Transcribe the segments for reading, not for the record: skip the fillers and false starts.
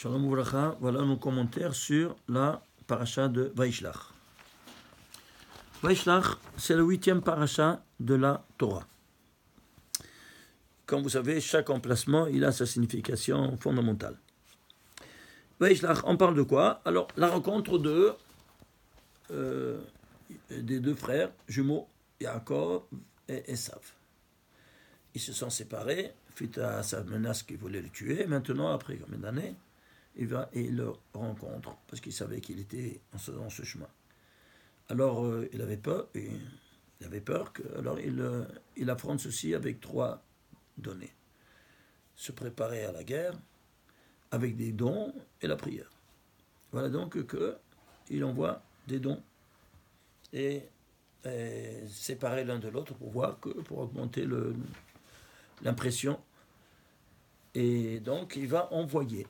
Shalom Uvracha, voilà nos commentaires sur la paracha de Vaishlach. Vaishlach, c'est le 8e paracha de la Torah. Comme vous savez, chaque emplacement, il a sa signification fondamentale. Vaishlach, on parle de quoi? Alors, la rencontre des deux frères jumeaux, Yaakov et Esav. Ils se sont séparés, suite à sa menace qu'il voulait le tuer. Maintenant, après combien d'années, il va et il le rencontre, parce qu'il savait qu'il était dans ce chemin. Alors, il avait peur, alors il affronte ceci avec 3 données. Se préparer à la guerre, avec des dons et la prière. Voilà donc qu'il envoie des dons et séparer l'un de l'autre pour augmenter l'impression. Et donc il va envoyer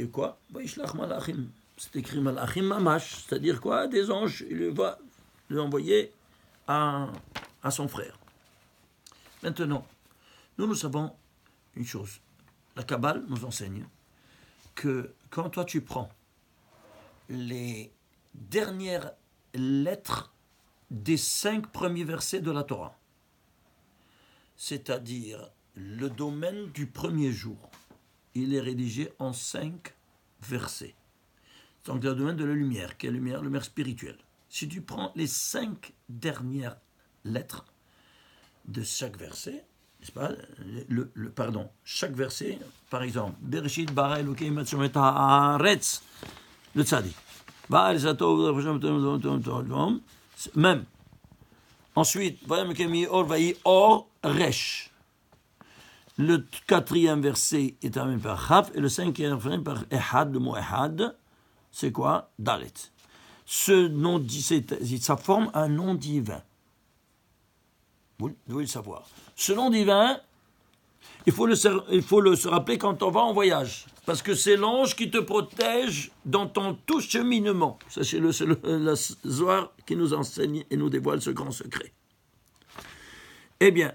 quoi? Vaishlach malachim. C'est écrit malachim mamash, c'est-à-dire quoi? Des anges. Il va les envoyer à son frère. Maintenant, nous savons une chose. La Kabbale nous enseigne que quand toi tu prends les dernières lettres des 5 premiers versets de la Torah, c'est-à-dire le domaine du premier jour, il est rédigé en 5 versets. Donc le domaine de la lumière, qui est la lumière spirituelle. Si tu prends les 5 dernières lettres de chaque verset, n'est-ce pas, chaque verset, par exemple, Bereshit bara Elokeim et haaretz, le tzaddik. Même. Ensuite, or resh. Le 4e verset est terminé par Chaf et le 5e verset par Ehad. Le mot Ehad, c'est quoi? Dalet. Ce nom, ça forme un nom divin. Vous devez le savoir. Ce nom divin, il faut se rappeler quand on va en voyage. Parce que c'est l'ange qui te protège dans ton tout cheminement. C'est la Zohar qui nous enseigne et nous dévoile ce grand secret. Eh bien,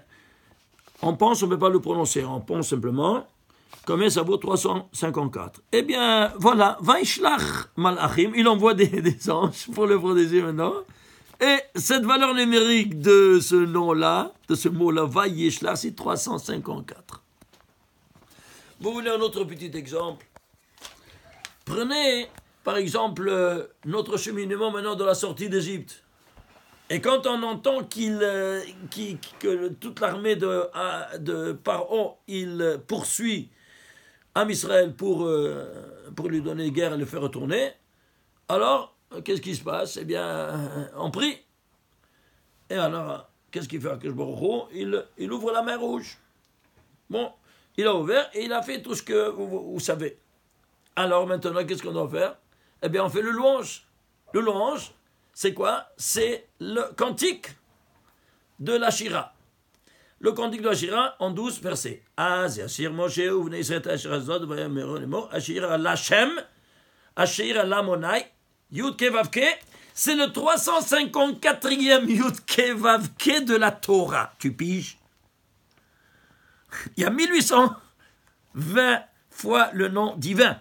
on pense, on ne peut pas le prononcer. On pense simplement, combien ça vaut 354. Eh bien, voilà, Vaishlach malachim, il envoie des anges pour le protéger maintenant. Et cette valeur numérique de ce nom-là, de ce mot-là, Vaishlach, c'est 354. Vous voulez un autre petit exemple? Prenez, par exemple, notre cheminement maintenant de la sortie d'Égypte. Et quand on entend que toute l'armée de Pharaon, il poursuit Am Israël pour lui donner guerre et le faire retourner, alors, qu'est-ce qui se passe? Eh bien, on prie. Et alors, qu'est-ce qu'il fait Akadosh Baruch Hu? Il ouvre la mer Rouge. Bon, il a ouvert et il a fait tout ce que vous savez. Alors maintenant, qu'est-ce qu'on doit faire? Eh bien, on fait le louange. Le louange, c'est quoi? C'est le cantique de la Shira. Le cantique de la Shira en 12 versets. Az yashir Moshe uvnei Israël asher azod vayameru lemor ashir Hashem ashir lamonai Yud Ke Vav Ke. C'est le 354e Yud Ke Vav Ke de la Torah. Tu piges? Il y a 1820 fois le nom divin.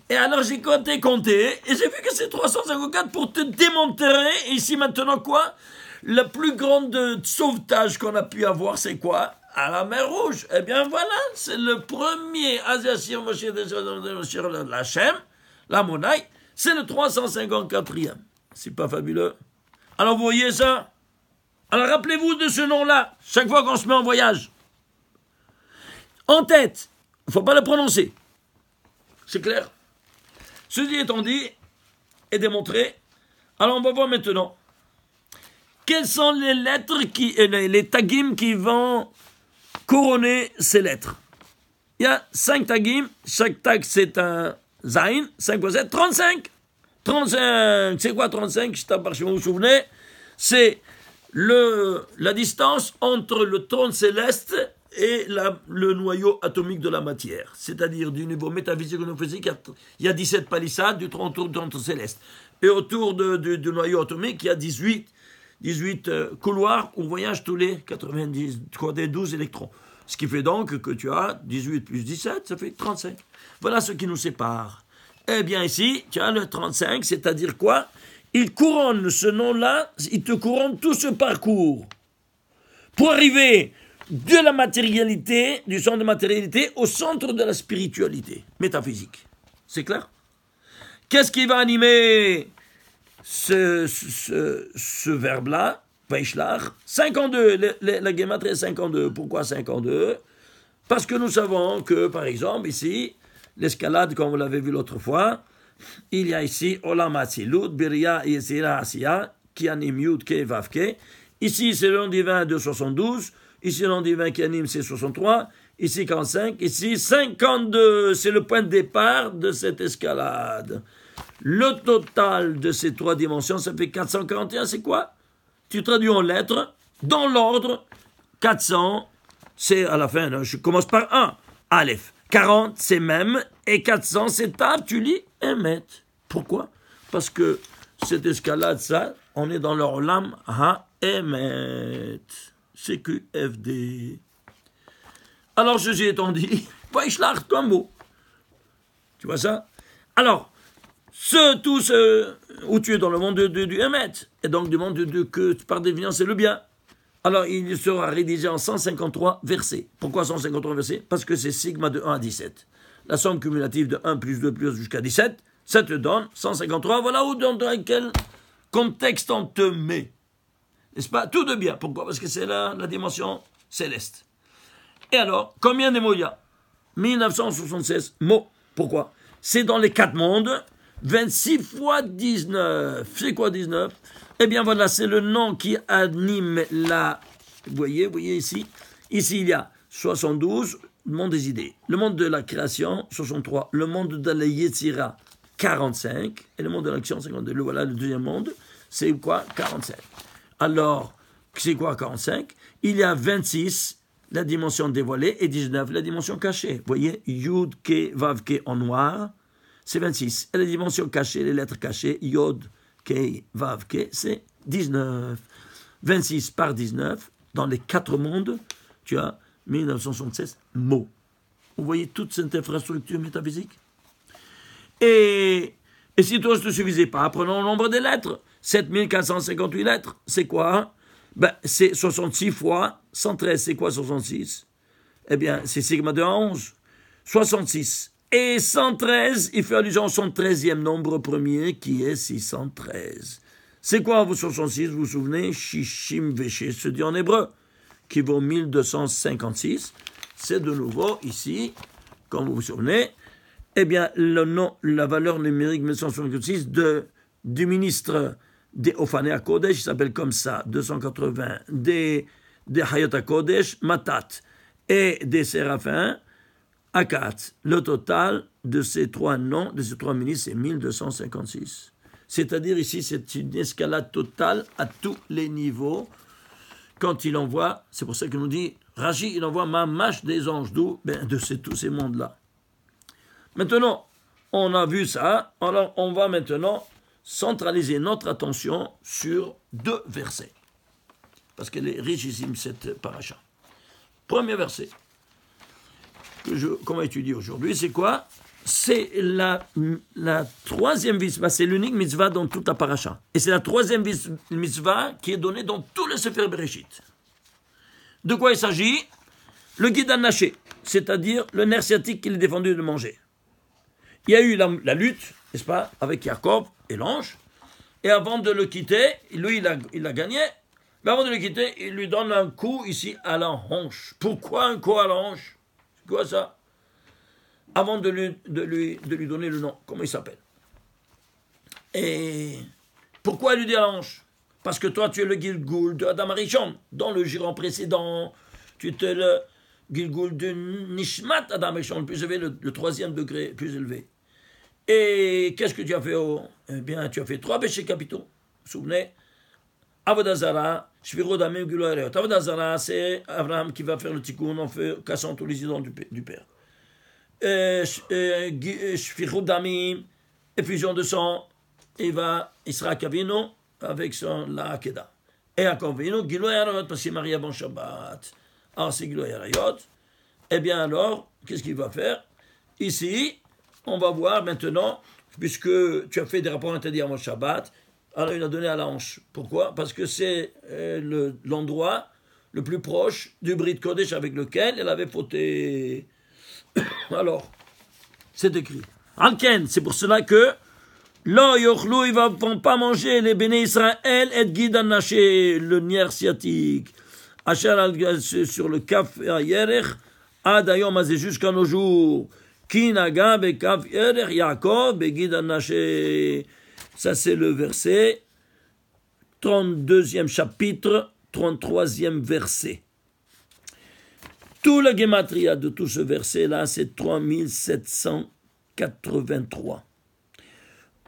Et alors j'ai compté, et j'ai vu que c'est 354 pour te démontrer, ici maintenant quoi? Le plus grand sauvetage qu'on a pu avoir, c'est quoi? À la mer Rouge. Eh bien voilà, c'est le premier Azashir Moshe de Hachem, la Monaï, c'est le 354e. C'est pas fabuleux? Alors vous voyez ça? Alors rappelez-vous de ce nom-là, chaque fois qu'on se met en voyage. En tête, il ne faut pas le prononcer. C'est clair? Ceci étant dit et démontré, alors on va voir maintenant quelles sont les lettres, les tagim qui vont couronner ces lettres. Il y a 5 tagim, chaque tag c'est un zayin, 5 fois 7, 35. 35, c'est quoi 35? Si vous vous souvenez, c'est la distance entre le trône céleste et le noyau atomique de la matière, c'est-à-dire du niveau métaphysique et physique, il y a 17 palissades du trône céleste. Et autour du noyau atomique, il y a 18 couloirs où voyagent tous les 12 électrons. Ce qui fait donc que tu as 18 plus 17, ça fait 35. Voilà ce qui nous sépare. Eh bien ici, tu as le 35, c'est-à-dire quoi? Il couronne ce nom-là, il te couronne tout ce parcours pour arriver de la matérialité, du centre de matérialité, au centre de la spiritualité métaphysique. C'est clair? Qu'est-ce qui va animer ce verbe-là? Vaishlach. 52, la Gematria est 52. Pourquoi 52? Parce que nous savons que, par exemple, ici, l'escalade, comme vous l'avez vu l'autre fois, il y a ici Olam Hatzilut, Biria, Yetzira, Asiya, qui anime Yud, Ke, Vav, Ke. Ici, c'est le nom divin de 72. Ici, le nom divin qui anime, c'est 63. Ici, 45. Ici, 52. C'est le point de départ de cette escalade. Le total de ces trois dimensions, ça fait 441. C'est quoi? Tu traduis en lettres, dans l'ordre, 400, c'est à la fin, je commence par 1, Aleph. 40, c'est même, et 400, c'est Tav, tu lis Emet. Pourquoi? Parce que cette escalade, ça, on est dans leur lame Ha-Emet. CQFD. Alors, ceci étant dit, Vaishlach, toi un mot. Tu vois ça? Alors, tout ce où tu es dans le monde du Emet, et donc du monde que par définition c'est le bien. Alors il sera rédigé en 153 versets. Pourquoi 153 versets? Parce que c'est sigma de 1 à 17. La somme cumulative de 1 plus 2 plus jusqu'à 17, ça te donne 153. Voilà où dans quel contexte on te met. N'est-ce pas? Tout de bien. Pourquoi? Parce que c'est la dimension céleste. Et alors, combien de mots il y a? 1976 mots. Pourquoi? C'est dans les 4 mondes. 26 fois 19. C'est quoi 19? Eh bien voilà, c'est le nom qui anime la... Vous voyez ici? Ici, il y a 72, le monde des idées. Le monde de la création, 63. Le monde de la Yetzira, 45. Et le monde de l'action, 52. Voilà, le deuxième monde, c'est quoi? 45. Alors, c'est quoi 45? Il y a 26, la dimension dévoilée, et 19, la dimension cachée. Vous voyez? Yud, Ke, Vav, Ke en noir. C'est 26. Et les dimensions cachées, les lettres cachées, Yod, Kei, Vav, Ke, c'est 19. 26 par 19, dans les 4 mondes, tu as 1976 mots. Vous voyez toute cette infrastructure métaphysique? Et si toi, ça ne te suffisait pas, prenons le nombre des lettres. 7458 lettres, c'est quoi? C'est 66 fois 113. C'est quoi 66? Eh bien, c'est sigma de 11. 66. Et 113, il fait allusion à son 13e nombre premier, qui est 613. C'est quoi, vous, 66, vous vous souvenez? Shishim Veshe, se dit en hébreu, qui vaut 1256. C'est de nouveau ici, comme vous vous souvenez, eh bien, la valeur numérique 1156 du ministre des Ophane HaKodesh, il s'appelle comme ça, 280, des Hayot HaKodesh, Matat, et des Séraphins, Akat. Le total de ces 3 noms, de ces 3 ministres, c'est 1256. C'est-à-dire ici, c'est une escalade totale à tous les niveaux. Quand il envoie, c'est pour ça qu'il nous dit, Rashi, il envoie Mamash des anges, d'où? De tous ces mondes-là. Maintenant, on a vu ça, alors on va maintenant centraliser notre attention sur 2 versets. Parce qu'elle est richissime, cette paracha. Premier verset qu'on va étudier aujourd'hui, c'est quoi? C'est la 3e mitzvah, c'est l'unique mitzvah dans toute la paracha. Et c'est la 3e mitzvah qui est donnée dans tous les Sefer Bereshit. De quoi il s'agit? Le guide naché, c'est-à-dire le nerf sciatique qu'il est défendu de manger. Il y a eu la lutte, n'est-ce pas, avec Jacob et l'ange, et avant de le quitter, lui il a gagné, mais avant de le quitter, il lui donne un coup ici à la hanche. Pourquoi un coup à la hanche? C'est quoi ça? Avant de lui donner le nom, comment il s'appelle? Et pourquoi il lui dit à la hanche? Parce que toi tu es le Gilgul de Adam Arishon, dans le giron précédent, tu es le Gilgul de Nishmat Adam Arishon, le plus élevé, le 3e degré plus élevé. Et qu'est-ce que tu as fait? Eh bien, tu as fait 3 péchés capitaux. Vous vous souvenez? Avodah Zarah, Shvirot Damim, Gilui Arayot. Avodah Zarah, c'est Abraham qui va faire le tikkun en cassant tous les idoles du père. Shvirot Damim, effusion de sang, il sera à Kavino avec la Hakeda. Et à Kavino, Gilui Arayot, parce qu'il est marié avant Shabbat. Alors, c'est Gilui Arayot. Eh bien, alors, qu'est-ce qu'il va faire? Ici, on va voir maintenant, puisque tu as fait des rapports interdits avant Shabbat, alors il a donné à la hanche. Pourquoi? Parce que c'est l'endroit le plus proche du Brit Kodesh avec lequel elle avait fauté. Alors, c'est écrit. Alken, c'est pour cela que Lo yochlu, ils ne vont pas manger les béné Israël et guide naché, le nerf sciatique. Sur le kaf yerech, ad ayom azé jusqu'à nos jours. Kinaga be kaf yerech, Yaakov be guide naché. Ça c'est le verset 32e chapitre, 33e verset. Tout le gematria de tout ce verset-là, c'est 3783.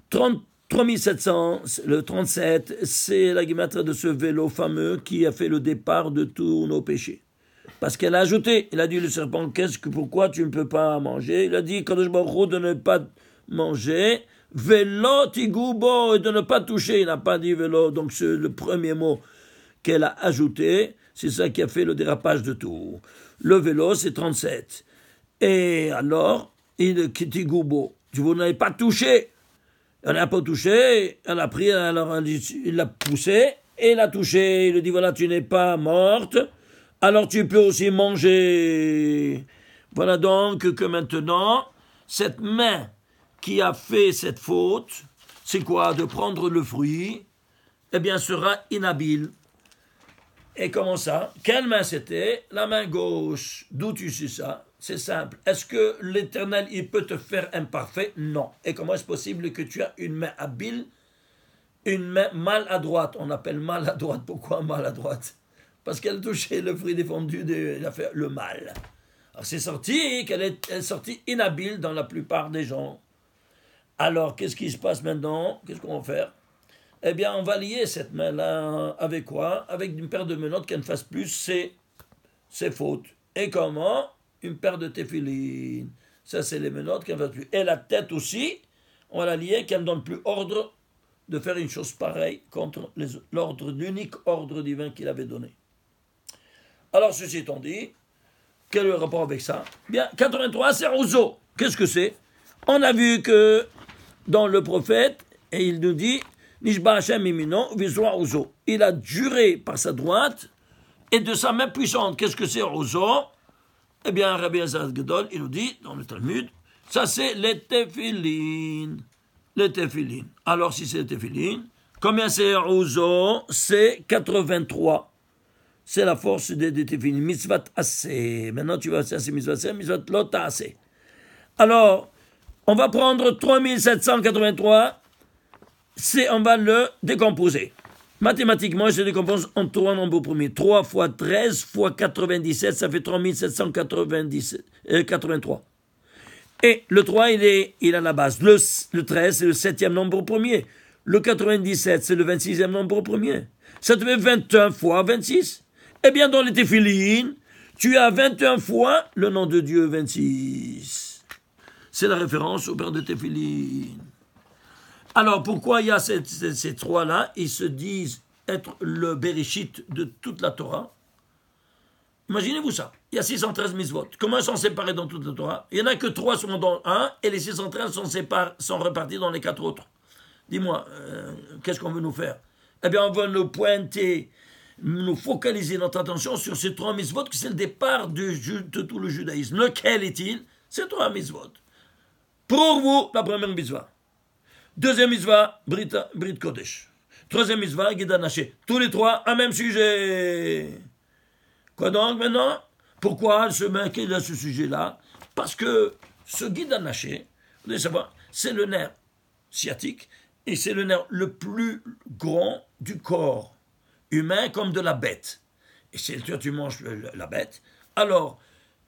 3700, le 37, c'est la gematria de ce vélo fameux qui a fait le départ de tous nos péchés. Parce qu'elle a ajouté, il a dit le serpent, pourquoi tu ne peux pas manger? Il a dit, Kadosh Baruch Hu, de ne pas manger, vélo tigubo, et de ne pas toucher, il n'a pas dit vélo, donc c'est le premier mot qu'elle a ajouté, c'est ça qui a fait le dérapage de tout. Le vélo, c'est 37. Et alors, il tigubo, vous n'avez pas touché. Elle n'a pas touché, elle a pris, alors il l'a poussé, et il a touché, il lui dit, voilà, tu n'es pas morte, alors tu peux aussi manger. Voilà donc que maintenant, cette main qui a fait cette faute, c'est quoi? De prendre le fruit, eh bien, sera inhabile. Et comment ça? Quelle main c'était? La main gauche. D'où tu sais ça? C'est simple. Est-ce que l'Éternel, il peut te faire imparfait? Non. Et comment est-ce possible que tu as une main habile, une main maladroite? On appelle maladroite. Pourquoi maladroite? Parce qu'elle a touché le fruit défendu, elle a fait le mal. Alors c'est sorti qu'elle est sortie inhabile dans la plupart des gens. Alors qu'est-ce qui se passe maintenant? Qu'est-ce qu'on va faire? Eh bien, on va lier cette main-là avec quoi? Avec une paire de menottes qui ne fasse plus ses fautes. Et comment? Une paire de téphilines. Ça, c'est les menottes qui ne fassent plus. Et la tête aussi, on va la lier qu'elle ne donne plus ordre de faire une chose pareille contre l'unique ordre divin qu'il avait donné. Alors, ceci étant dit, quel est le rapport avec ça? Bien, 83, c'est roseau. Qu'est-ce que c'est? On a vu que dans le prophète, et il nous dit, Nishba Hashem imino, viswa roseau. Il a juré par sa droite et de sa main puissante. Qu'est-ce que c'est roseau? Eh bien, Rabbi Elazar Gedol, il nous dit, dans le Talmud, ça c'est les téphilines. Les téphilines. Alors, si c'est les téphilines, combien c'est roseau? C'est 83. C'est la force des téphilines. Mitzvat assez. Maintenant, tu vas faire c'est mitzvat assez, mitzvat lot assez. Alors, on va prendre 3783, on va le décomposer. Mathématiquement, il se décompose en 3 nombres premiers. 3 fois 13 fois 97, ça fait 3783. Et le 3, il a la base. Le 13, c'est le 7e nombre premier. Le 97, c'est le 26e nombre premier. Ça te fait 21 fois 26. Eh bien, dans les téphilines, tu as 21 fois le nom de Dieu 26. C'est la référence au père de téphilines. Alors, pourquoi il y a ces trois-là? Ils se disent être le Bereshit de toute la Torah. Imaginez-vous ça. Il y a 613 mitzvot. Comment ils sont séparés dans toute la Torah? Il n'y en a que 3 sont dans un, et les 613 sont repartis dans les 4 autres. Dis-moi, qu'est-ce qu'on veut nous faire? Eh bien, on veut nous pointer, nous focaliser notre attention sur ces 3 mitzvot, que c'est le départ de tout le judaïsme. Lequel est-il? Ces 3 mitzvot. Pour vous, la première mitzvah. Deuxième mitzvah, Brit Kodesh. Troisième mitzvah, Guide Naché. Tous les 3, un même sujet. Quoi donc maintenant? Pourquoi ce mec est à ce sujet-là? Parce que ce Guide Naché, vous devez savoir, c'est le nerf sciatique et c'est le nerf le plus grand du corps humain comme de la bête. Et si tu manges la bête, alors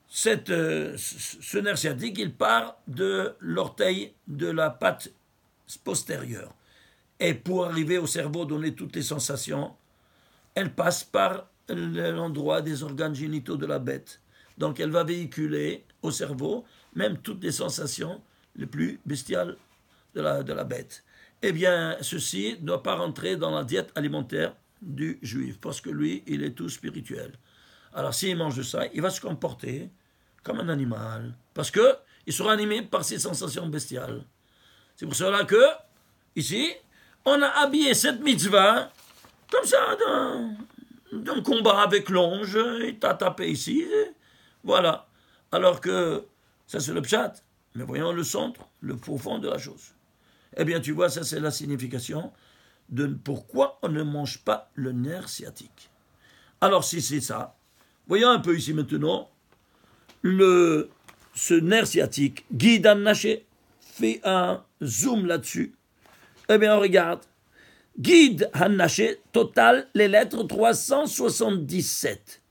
ce nerf sciatique, il part de l'orteil de la patte postérieure. Et pour arriver au cerveau, donner toutes les sensations, elle passe par l'endroit des organes génitaux de la bête. Donc elle va véhiculer au cerveau même toutes les sensations les plus bestiales de la bête. Eh bien, ceci ne doit pas rentrer dans la diète alimentaire du juif, parce que lui, il est tout spirituel. Alors s'il mange de ça, il va se comporter comme un animal, parce que il sera animé par ces sensations bestiales. C'est pour cela que, ici, on a habillé cette mitzvah comme ça, d'un combat avec l'ange, il t'a tapé ici, voilà. Alors que, ça c'est le pshat, mais voyons le centre, le profond de la chose. Eh bien, tu vois, ça c'est la signification de pourquoi on ne mange pas le nerf sciatique. Alors, si c'est ça, voyons un peu ici maintenant, ce nerf sciatique, Guy Dan Naché fait un zoom là-dessus. Eh bien, on regarde. Guide Hanaché, total, les lettres 377.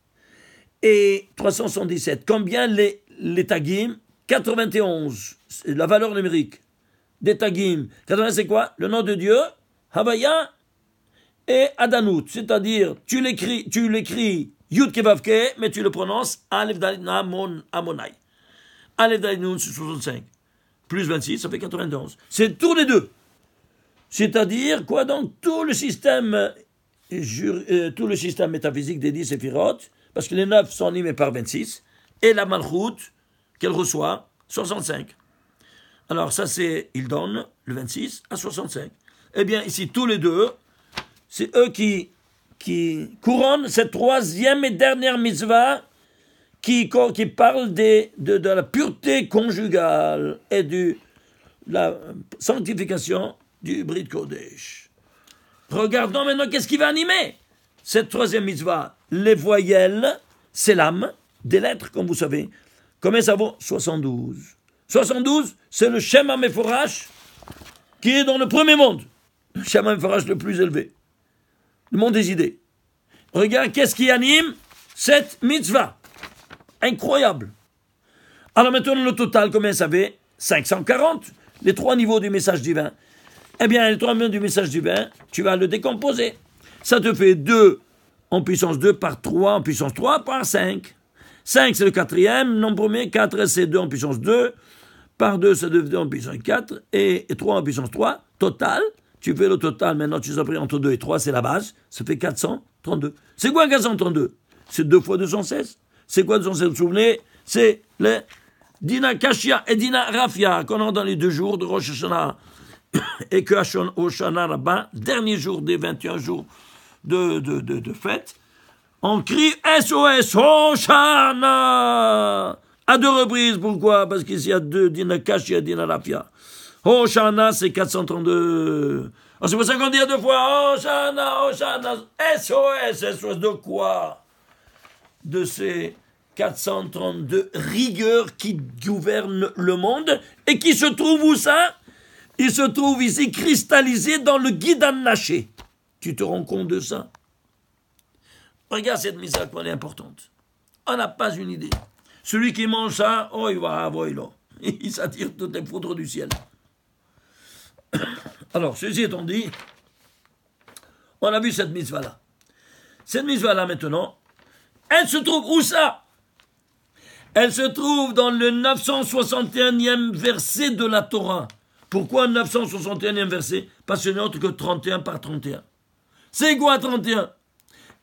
Et 377. Combien les tagim? 91. C'est la valeur numérique des tagim. 80, c'est quoi? Le nom de Dieu, Havaya et Adanout. C'est-à-dire, tu l'écris Yud Kevavke, mais tu le prononces Aleph Dalet Nun Amonai. Aleph Dalet Nun, c'est 65. Plus 26, ça fait 91. C'est tous les deux. C'est-à-dire, quoi donc, tout le système métaphysique des 10 séphirotes, parce que les 9 sont animés par 26, et la malchoute qu'elle reçoit, 65. Alors ça c'est, il donne le 26 à 65. Eh bien ici, tous les deux, c'est eux qui couronnent cette troisième et dernière mitzvah qui parle de la pureté conjugale et de la sanctification du Brit Kodesh. Regardons maintenant qu'est-ce qui va animer cette troisième mitzvah. Les voyelles, c'est l'âme des lettres, comme vous savez. Combien ça vaut? 72. 72, c'est le Shem HaMeforash qui est dans le premier monde. Le Shem HaMeforash le plus élevé. Le monde des idées. Regarde, qu'est-ce qui anime cette mitzvah? Incroyable. Alors maintenant, le total, combien ça fait? 540. Les 3 niveaux du message divin. Eh bien, les 3 niveaux du message divin, tu vas le décomposer. Ça te fait 2 en puissance 2 par 3 en puissance 3 par 5. 5, c'est le 4e, nombre premier. 4, c'est 2 en puissance 2. Par 2, ça devient 2 en puissance 4. Et 3 en puissance 3. Total, tu fais le total, maintenant tu as pris entre 2 et 3, c'est la base. Ça fait 432. C'est quoi 432? C'est 2 fois 216. C'est quoi 216? Vous vous souvenez? C'est les Dina Kashia et Dina Rafia qu'on a dans les 2 jours de Rosh Hashanah. Et que Hoshana Rabbin, dernier jour des 21 jours de fête, on crie SOS Hoshana à 2 reprises. Pourquoi? Parce qu'ici il y a 2 Dina Kashia et Dina Rafia. Hoshana, c'est 432. C'est pour ça qu'on dit à 2 fois Hoshana, Hoshana, SOS de quoi? De ces 432 rigueurs qui gouvernent le monde et qui se trouvent où ça? Il se trouve ici cristallisé dans le Guide Naché. Tu te rends compte de ça? Regarde cette mise à point importante. On n'a pas une idée. Celui qui mange ça, oh, il va avoir là. Il s'attire toutes les foudres du ciel. Alors, ceci étant dit, on a vu cette mitzvah-là. Cette mitzvah-là, maintenant, elle se trouve où ça? Elle se trouve dans le 961e verset de la Torah. Pourquoi 961e verset? Parce que ce n'est autre que 31 par 31. C'est quoi 31?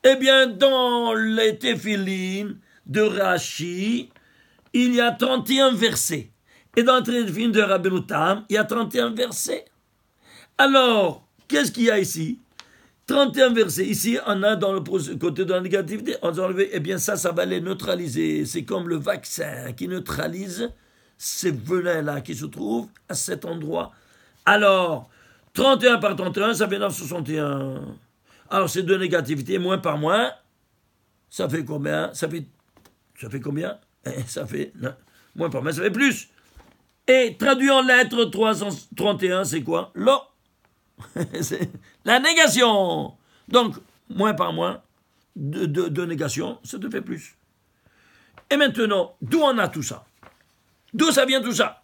Eh bien, dans les téphilines de Rashi, il y a 31 versets. Et dans les téphilines de Rabbeinu Tam, il y a 31 versets. Alors, qu'est-ce qu'il y a ici? 31 versets. Ici, on a dans le côté de la négativité, on a enlevé, eh bien ça va les neutraliser. C'est comme le vaccin qui neutralise ces venins-là qui se trouvent à cet endroit. Alors, 31 par 31, ça fait 961. Alors, ces 2 négativités, moins par moins, ça fait combien? Ça fait combien? Ça fait, non, moins par moins, ça fait plus. Et traduit en lettres 331, c'est quoi? L'eau. C'est la négation. Donc, moins par moins, de négation, ça te fait plus. Et maintenant, d'où on a tout ça? D'où ça vient tout ça?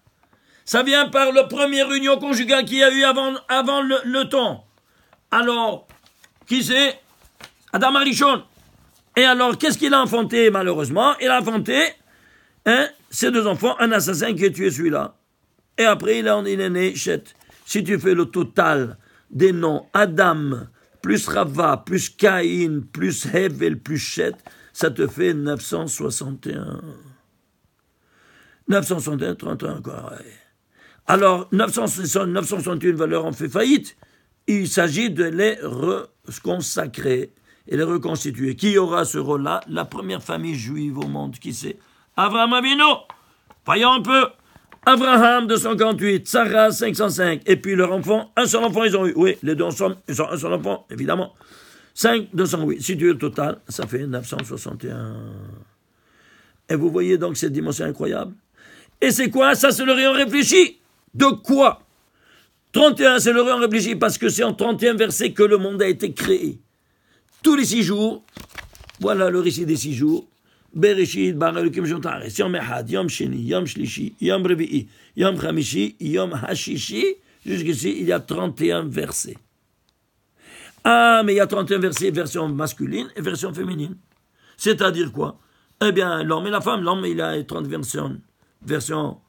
Ça vient par la première union conjugale qu'il y a eu avant le temps. Alors, qui c'est? Adam Arishon. Et alors, qu'est-ce qu'il a enfanté malheureusement? Il a enfanté ces 2 enfants, un assassin qui a tué celui-là. Et après, il est né Chet. Si tu fais le total des noms Adam, plus Rava, plus Caïn, plus Hevel, plus Chet, ça te fait 961. 961, 31 encore. Ouais. Alors, 961 valeurs ont fait faillite. Il s'agit de les consacrer et les reconstituer. Qui aura ce rôle-là? La première famille juive au monde, qui c'est? Abraham Avinu. Voyons un peu. Abraham 258, Sarah 505, et puis leur enfant, un seul enfant ils ont eu. Oui, les deux ensemble, ils ont un seul enfant, évidemment. 5, 208. Si tu es le total, ça fait 961. Et vous voyez donc cette dimension incroyable. Et c'est quoi? Ça, c'est le rayon réfléchi. De quoi? 31, c'est le rayon réfléchi parce que c'est en 31 versets que le monde a été créé. Tous les 6 jours, voilà le récit des 6 jours. Bereshit, Bara Elokim Shemot Haaretz, Yom Echad, Yom Sheni, Yom Shlishi, Yom Revi'i, Yom Chamishi, Yom Hashishi. Jusqu'ici, il y a 31 versets. Ah, mais il y a 31 versets, version masculine et version féminine. C'est-à-dire quoi? Eh bien, l'homme et la femme, l'homme, il a 30 versions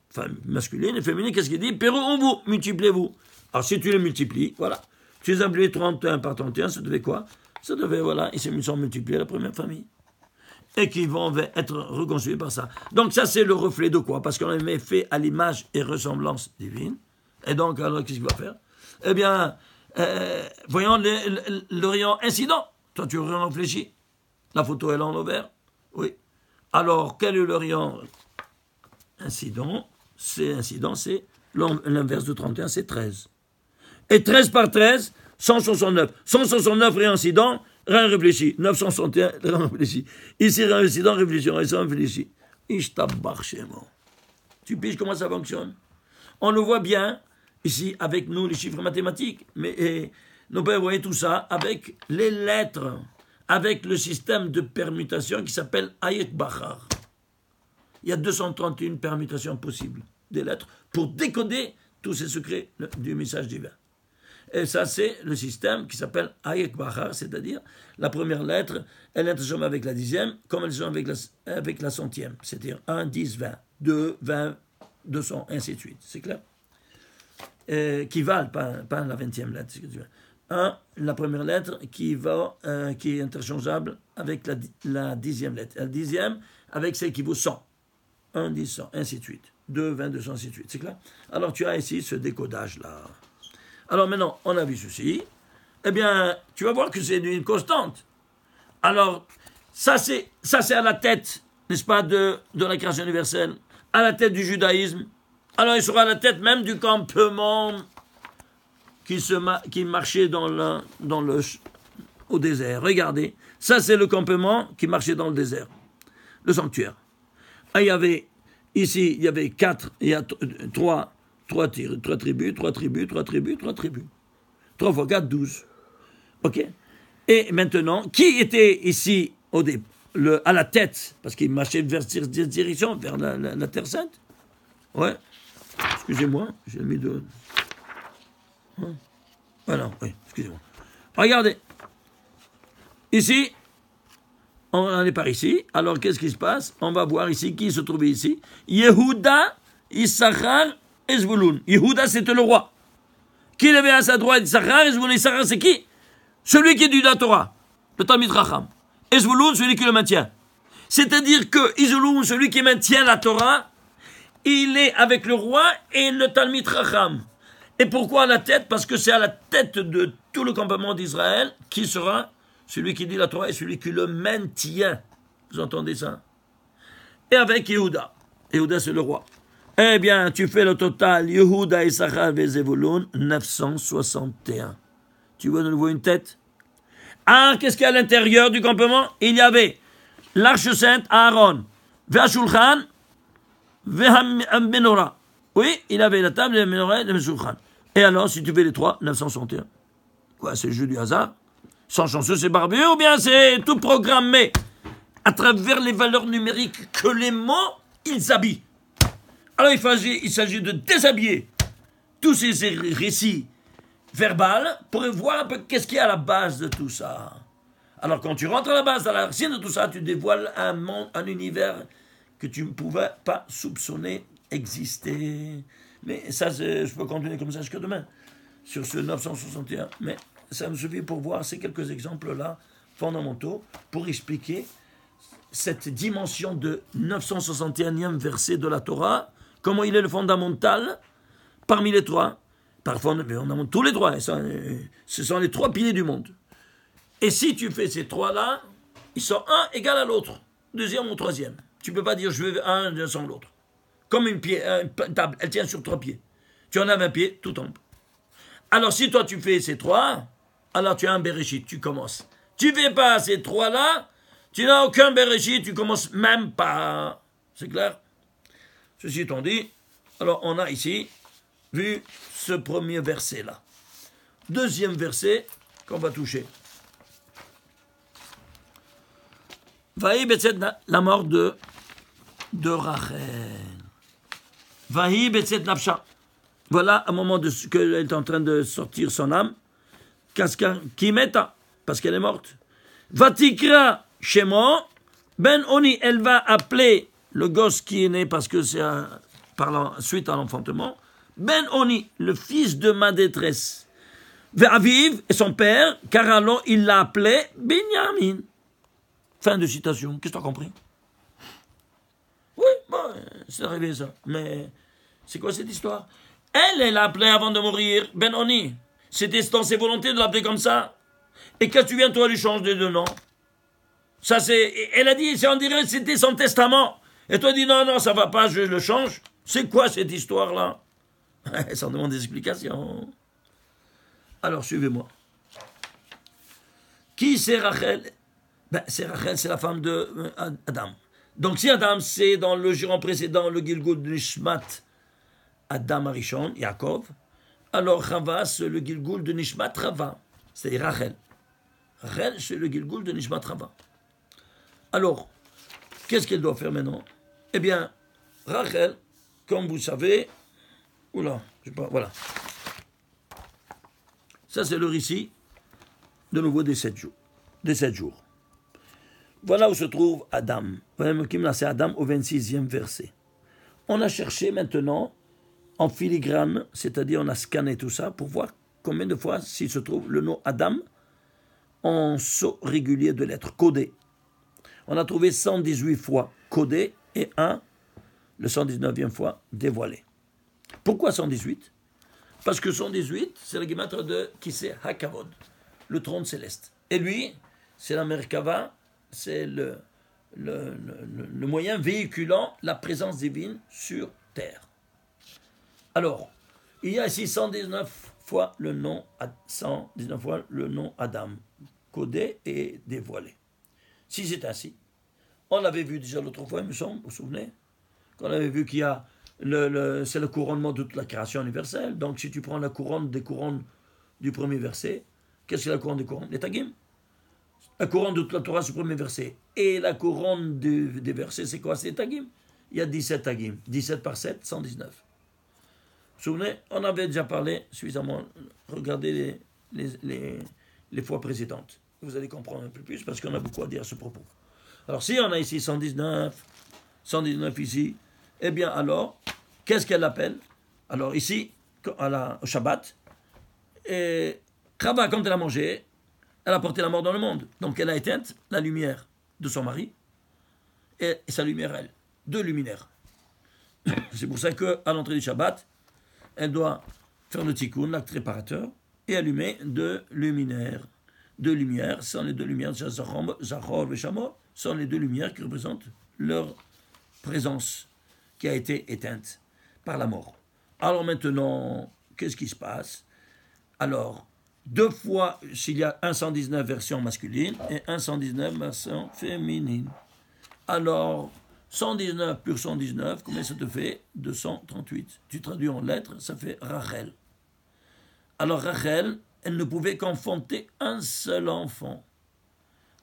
masculine et féminine. Qu'est-ce qu'il dit? Pérouez-vous, multipliez-vous. Alors, si tu les multiplies, voilà. Tu les as appelés 31 par 31, ça devait quoi? Ça devait, voilà, ils se sont multipliés la première famille. Et qui vont être reconstruits par ça. Donc ça, c'est le reflet de quoi? Parce qu'on est fait à l'image et ressemblance divine. Et donc, alors, qu'est-ce qu'il va faire? Eh bien, voyons le rayon incident. Toi, tu aurais réfléchi. La photo est en l'envers. Oui. Alors, quel est le rayon incident? C'est l'inverse de 31, c'est 13. Et 13 par 13, 169. 169 rayon incident, rien réfléchi. 961, rien réfléchi. Ici, rien incident, réfléchissons. Ici, réfléchi. Tu piges comment ça fonctionne? On le voit bien, ici, avec nous, les chiffres mathématiques. Mais nos pères voyaient tout ça avec les lettres, avec le système de permutation qui s'appelle Hayek Bachar. Il y a 231 permutations possibles des lettres pour décoder tous ces secrets du message divin. Et ça, c'est le système qui s'appelle Hayek Bachar, c'est-à-dire la première lettre, elle interchange avec la 10e, comme elle interchange avec la 100e. C'est-à-dire 1, 10, 20, 2, 20, 200, ainsi de suite. C'est clair? Qui valent, pas la 20e lettre. 1, la première lettre qui est interchangeable avec la 10e lettre. La 10e avec celle qui vaut 100. 1, 10, 100, ainsi de suite. 2, 20, 200, ainsi de suite. C'est clair? Alors tu as ici ce décodage-là. Alors maintenant, on a vu ceci. Eh bien, tu vas voir que c'est une constante. Alors, ça c'est à la tête, n'est-ce pas, de la création universelle, à la tête du judaïsme. Alors, il sera à la tête même du campement qui marchait au désert. Regardez, ça c'est le campement qui marchait dans le désert, le sanctuaire. Ah, il y avait 3 tribus. 3 fois 4, 12. OK? Et maintenant, qui était ici à la tête? Parce qu'il marchait vers cette direction, vers la Terre Sainte. Ouais. Excusez-moi, j'ai mis de... Voilà, oui, excusez-moi. Regardez. Ici, on est par ici. Alors, qu'est-ce qui se passe? On va voir ici qui se trouvait ici. Yehuda, Issachar, et Zvouloun. Yehuda, c'était le roi. Qui avait à sa droite Issachar, et Zvouloun. Issachar, c'est qui? Celui qui est du Torah, le Talmid Chacham. Et Zvouloun, celui qui le maintient. C'est-à-dire que Zvouloun, celui qui maintient la Torah, il est avec le roi et le Talmid Chacham. Et pourquoi à la tête? Parce que c'est à la tête de tout le campement d'Israël qui sera celui qui dit la Torah et celui qui le maintient. Vous entendez ça? Et avec Yehuda. Yehuda, c'est le roi. Eh bien, tu fais le total. Yehuda, Issachar et Zevulun, 961. Tu vois de nouveau une tête? Ah, qu'est-ce qu'il y a à l'intérieur du campement? Il y avait l'arche sainte, Aaron, Ve'ashulchan, Ve'amenora. Oui, il avait la table, la menorah et le shulchan. Et alors, si tu fais les 3, 961. Quoi, c'est le jeu du hasard? Sans chanceux, c'est barbu, ou bien c'est tout programmé à travers les valeurs numériques que les mots, ils habillent. Alors, il s'agit de déshabiller tous ces récits verbaux pour voir un peu qu'est-ce qu'il y a à la base de tout ça. Alors, quand tu rentres à la base, dans la racine de tout ça, tu dévoiles un monde, un univers que tu ne pouvais pas soupçonner exister. Mais ça, je peux continuer comme ça jusqu'à demain, sur ce 961. Mais ça me suffit pour voir ces quelques exemples-là fondamentaux pour expliquer cette dimension de 961e verset de la Torah comment il est le fondamental parmi les trois. Parfois, tous les trois, ce sont les trois piliers du monde. Et si tu fais ces trois-là, ils sont un égal à l'autre, deuxième ou troisième. Tu ne peux pas dire je veux un sans l'autre. Comme une table, elle tient sur trois pieds. Tu en as 20 pieds, tout tombe. Alors si toi tu fais ces trois, alors tu as un Bereshit, tu commences. Tu ne fais pas ces trois-là, tu n'as aucun Bereshit, tu commences même pas. C'est clair? Ceci étant dit, alors on a ici vu ce premier verset-là. Deuxième verset qu'on va toucher. Vahi Betset, la mort de Rachel. Vahi Betset Nafsha. Voilà un moment qu'elle est en train de sortir son âme. Qui metta, parce qu'elle est morte. Vatikra Shemo, Ben Oni, elle va appeler le gosse qui est né parce que c'est suite à l'enfantement. Ben Oni, le fils de ma détresse. Aviv et son père, car alors il l'a appelé Binyamin. Fin de citation. Qu'est-ce que tu as compris? Oui, bon, c'est arrivé ça. Mais c'est quoi cette histoire? Elle l'a appelé avant de mourir Ben Oni. C'était dans ses volontés de l'appeler comme ça. Et quand tu viens, toi, lui changer de nom. Ça, elle a dit, on dirait que c'était son testament. Et toi, dis non, ça va pas, je le change. C'est quoi cette histoire-là? Ça en demande des explications. Alors, suivez-moi. Qui c'est Rachel? C'est Rachel, c'est la femme de Adam. Donc, si Adam, c'est dans le jurement précédent, le Gilgul de Nishmat, Adam Arishon, Yaakov, alors Chava, c'est le Gilgul de Nishmat Chava, c'est Rachel. Rachel, c'est le Gilgul de Nishmat Chava. Alors, qu'est-ce qu'elle doit faire maintenant? Eh bien, Rachel, comme vous savez, voilà. Ça, c'est le récit, de nouveau, des 7 jours. Voilà où se trouve Adam. C'est Adam au 26e verset. On a cherché maintenant en filigrane, c'est-à-dire on a scanné tout ça pour voir combien de fois s'il se trouve le nom Adam en saut régulier de lettres, codé. On a trouvé 118 fois codé et le 119e fois dévoilé. Pourquoi 118? Parce que 118, c'est le guémattre de Kiseh HaKavod, le trône céleste. Et lui, c'est la Merkava, c'est le moyen véhiculant la présence divine sur terre. Alors, il y a ici 119 fois le nom Adam, codé et dévoilé. Si c'est ainsi, on l'avait vu déjà l'autre fois, il me semble, vous vous souvenez, qu'on avait vu qu'il y a c'est le couronnement de toute la création universelle. Donc, si tu prends la couronne des couronnes du premier verset, qu'est-ce que la couronne des couronnes? Les tagim. La couronne de toute la Torah, c'est le premier verset. Et la couronne des versets, c'est quoi? C'est les tagim. Il y a 17 tagim. 17 par 7, 119. Vous vous souvenez? On avait déjà parlé suffisamment. Regardez les fois précédentes. Vous allez comprendre un peu plus parce qu'on a beaucoup à dire à ce propos. Alors, si on a ici 119 ici, eh bien alors, qu'est-ce qu'elle appelle? Alors ici, au Shabbat, Chava, quand elle a mangé, elle a porté la mort dans le monde. Donc elle a éteint la lumière de son mari et sa lumière, elle. 2 luminaires. C'est pour ça qu'à l'entrée du Shabbat, elle doit faire le tikkun, l'acte réparateur, et allumer 2 luminaires. 2 lumières, sont les 2 lumières, Zachor et Shamor, sont les 2 lumières qui représentent leur présence qui a été éteinte par la mort. Alors maintenant, qu'est-ce qui se passe? Alors, 2 fois, s'il y a 119 versions masculines et 119 versions féminines. Alors, 119 plus 119, combien ça te fait? 238. Tu traduis en lettres, ça fait Rachel. Alors Rachel, elle ne pouvait qu'enfanter un seul enfant.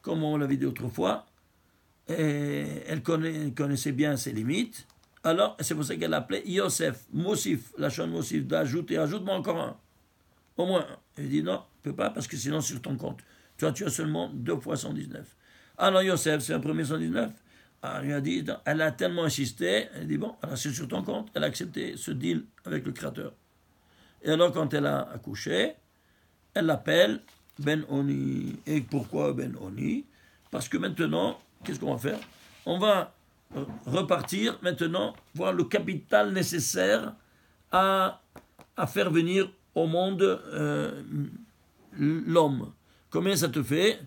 Comme on l'avait dit autrefois, et elle connaissait bien ses limites. Alors, c'est pour ça qu'elle appelait Yosef, Mosif, la chaîne Mosif, d'ajouter, ajoute-moi encore un. Au moins un. Elle dit non, je ne peux pas, parce que sinon, sur ton compte, tu as seulement 2 fois 119. Alors, Yosef, c'est un premier 119. Alors, elle a dit, elle a tellement insisté, elle dit bon, alors c'est sur ton compte. Elle a accepté ce deal avec le Créateur. Et alors, quand elle a accouché, elle l'appelle Ben Oni. Et pourquoi Ben Oni? Parce que maintenant, qu'est-ce qu'on va faire? On va repartir maintenant, voir le capital nécessaire à faire venir au monde l'homme. Combien ça te fait? Vous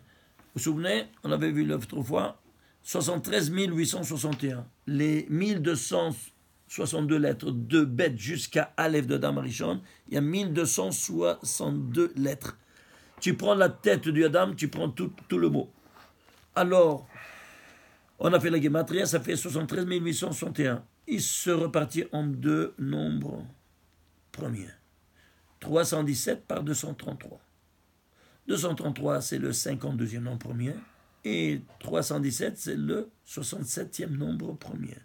vous souvenez, on avait vu l'autre fois, 73 861. Les 1262 lettres de bête jusqu'à Aleph de Adam Arishon, il y a 1262 lettres. Tu prends la tête du Adam, tu prends tout le mot. Alors, on a fait la Gematria, ça fait 73 861. Il se repartit en deux nombres premiers. 317 par 233. 233, c'est le 52e nombre premier. Et 317, c'est le 67e nombre premier.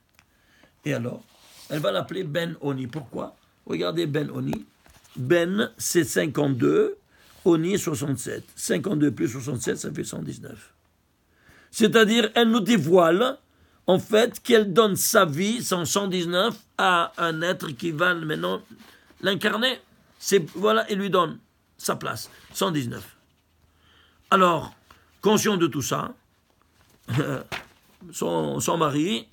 Et alors, elle va l'appeler Ben Oni. Pourquoi? Regardez Ben Oni. Ben, c'est 52. Oni, 67. 52 plus 67, ça fait 119. C'est-à-dire, elle nous dévoile, en fait, qu'elle donne sa vie, son 119, à un être qui va maintenant l'incarner. Voilà, elle lui donne sa place, 119. Alors, conscient de tout ça, son mari,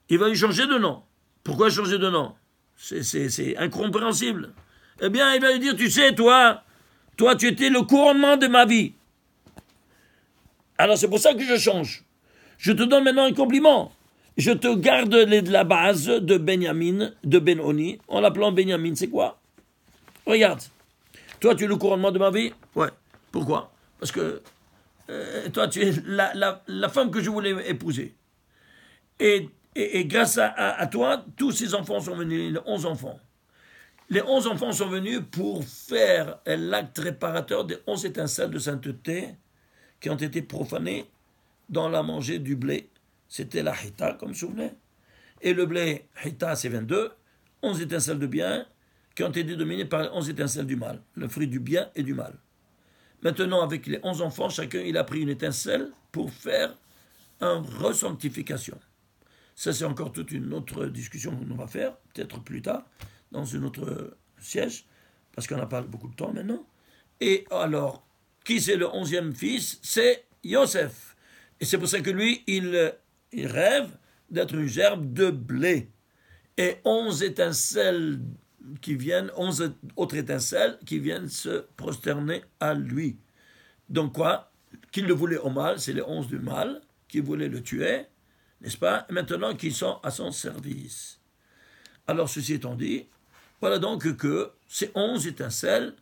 il va lui changer de nom. Pourquoi changer de nom? C'est incompréhensible. Eh bien, il va lui dire, tu sais, toi, tu étais le couronnement de ma vie. Alors, c'est pour ça que je change. Je te donne maintenant un compliment. Je te garde la base de Benjamin, de Ben-Oni, en l'appelant Benjamin. C'est quoi? Regarde. Toi, tu es le couronnement de ma vie? Ouais. Pourquoi? Parce que toi, tu es la femme que je voulais épouser. Et grâce à toi, tous ces enfants sont venus, les 11 enfants. Les 11 enfants sont venus pour faire l'acte réparateur des 11 étincelles de sainteté qui ont été profanées dans la manger du blé. C'était la hita, comme vous vous souvenez. Et le blé, hita, c'est 22, 11 étincelles de bien qui ont été dominées par les 11 étincelles du mal, le fruit du bien et du mal. Maintenant, avec les 11 enfants, chacun, il a pris une étincelle pour faire une resanctification. Ça, c'est encore toute une autre discussion qu'on va faire, peut-être plus tard, dans un autre siège, parce qu'on n'a pas beaucoup de temps maintenant. Et alors, qui c'est le 11e fils? C'est Yosef. Et c'est pour ça que lui, il rêve d'être une gerbe de blé. Et 11 étincelles qui viennent, 11 autres étincelles qui viennent se prosterner à lui. Donc quoi? Qu'il le voulait au mal, c'est les 11 du mal, qui voulaient le tuer, n'est-ce pas? Et maintenant qu'ils sont à son service. Alors ceci étant dit, voilà donc que ces 11 étincelles,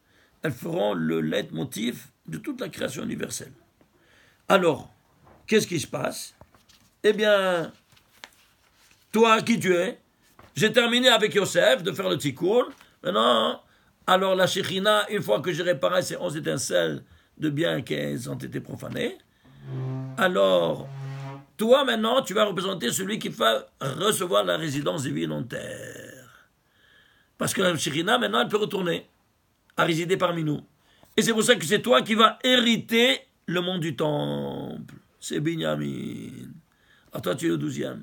elles feront le leitmotiv de toute la création universelle. Alors, qu'est-ce qui se passe? Eh bien, toi qui tu es, j'ai terminé avec Yosef de faire le tikkun. Maintenant, alors la Shekhinah, une fois que j'ai réparé ces 11 étincelles de bien qu'elles ont été profanées, alors, toi maintenant, tu vas représenter celui qui va recevoir la résidence divine en terre. Parce que la Shekhinah, maintenant, elle peut retourner à résider parmi nous. Et c'est pour ça que c'est toi qui vas hériter le monde du temple. C'est Benjamin. Alors toi, tu es le 12e.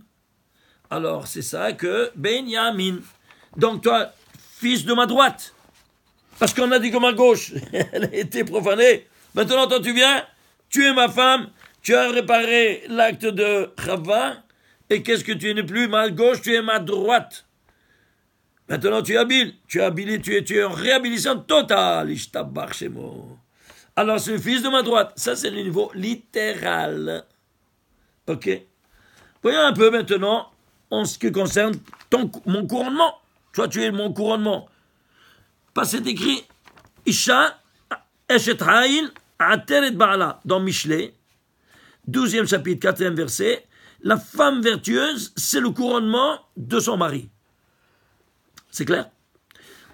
Alors, c'est ça que Benjamin. Donc, toi, fils de ma droite. Parce qu'on a dit que ma gauche, elle a été profanée. Maintenant, toi, tu viens, tu es ma femme, tu as réparé l'acte de Chava, et qu'est-ce que tu n'es plus ma gauche, tu es ma droite. Maintenant, tu es habile, tu es en réhabilitation totale. Ishtabach Shemo. Alors, c'est le fils de ma droite. Ça, c'est le niveau littéral. Ok? Voyons un peu maintenant en ce qui concerne mon couronnement. Toi, tu es mon couronnement. Pas c'est écrit Isha Eshet Haïl Ateret Ba'ala dans Michelet, 12e chapitre, 4e verset. La femme vertueuse, c'est le couronnement de son mari. C'est clair?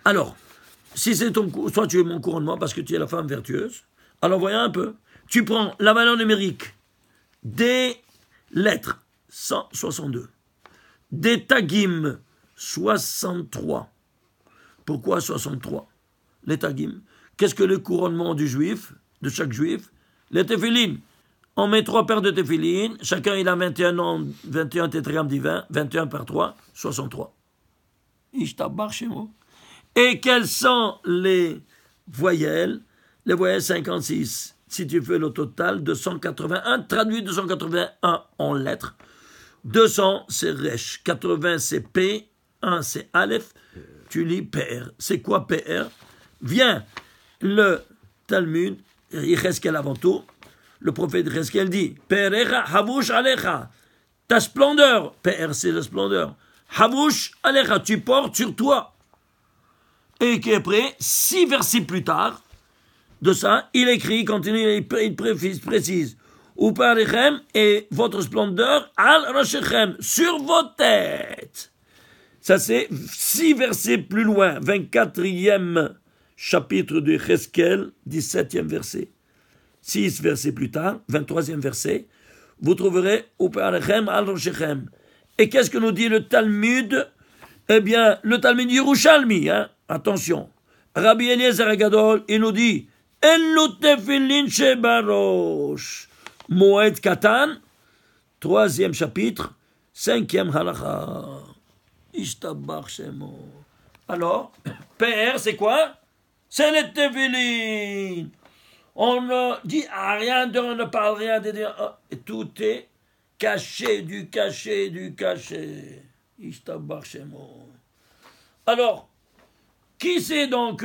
Alors, si c'est soit tu es mon couronnement parce que tu es la femme vertueuse, alors voyons un peu. Tu prends la valeur numérique des lettres, 162. Des tagim, 63. Pourquoi 63? Les tagim. Qu'est-ce que le couronnement du juif, de chaque juif? Les téphilines. On met 3 paires de téphilines, chacun il a 21 ans, 21 tétragrammes divins, 21 par 3, 63. Et quelles sont les voyelles? Les voyelles 56. Si tu fais le total, 281, traduit 281 en lettres. 200, c'est Resh. 80, c'est P. 1, c'est Aleph. Tu lis PR. C'est quoi PR? Vient le Talmud, Yecheskel avant tout, le prophète Yecheskel dit Perecha havush alecha. Ta splendeur, PR, c'est la splendeur. Havush alecha, tu portes sur toi. Et qu'après, 6 versets plus tard, de ça, il écrit, continue, il précise ou parechem et votre splendeur al rashechem, sur vos têtes. Ça, c'est 6 versets plus loin, 24e chapitre de Cheskel, 17e verset. 6 versets plus tard, 23e verset, vous trouverez au parechem al rashechem. Et qu'est-ce que nous dit le Talmud? Eh bien, le Talmud Yerushalmi, attention, Rabbi Eliezer Agadol, il nous dit Elu tefillin shebarosh. Moed Katan, 3e chapitre, 5e halakha. Ishtabach Shemo. Alors, PR, c'est quoi? C'est les tefillin. On ne dit rien, on ne parle rien de dire. Tout est caché, du caché, du caché. Ishtabach Shemo. Alors, qui c'est donc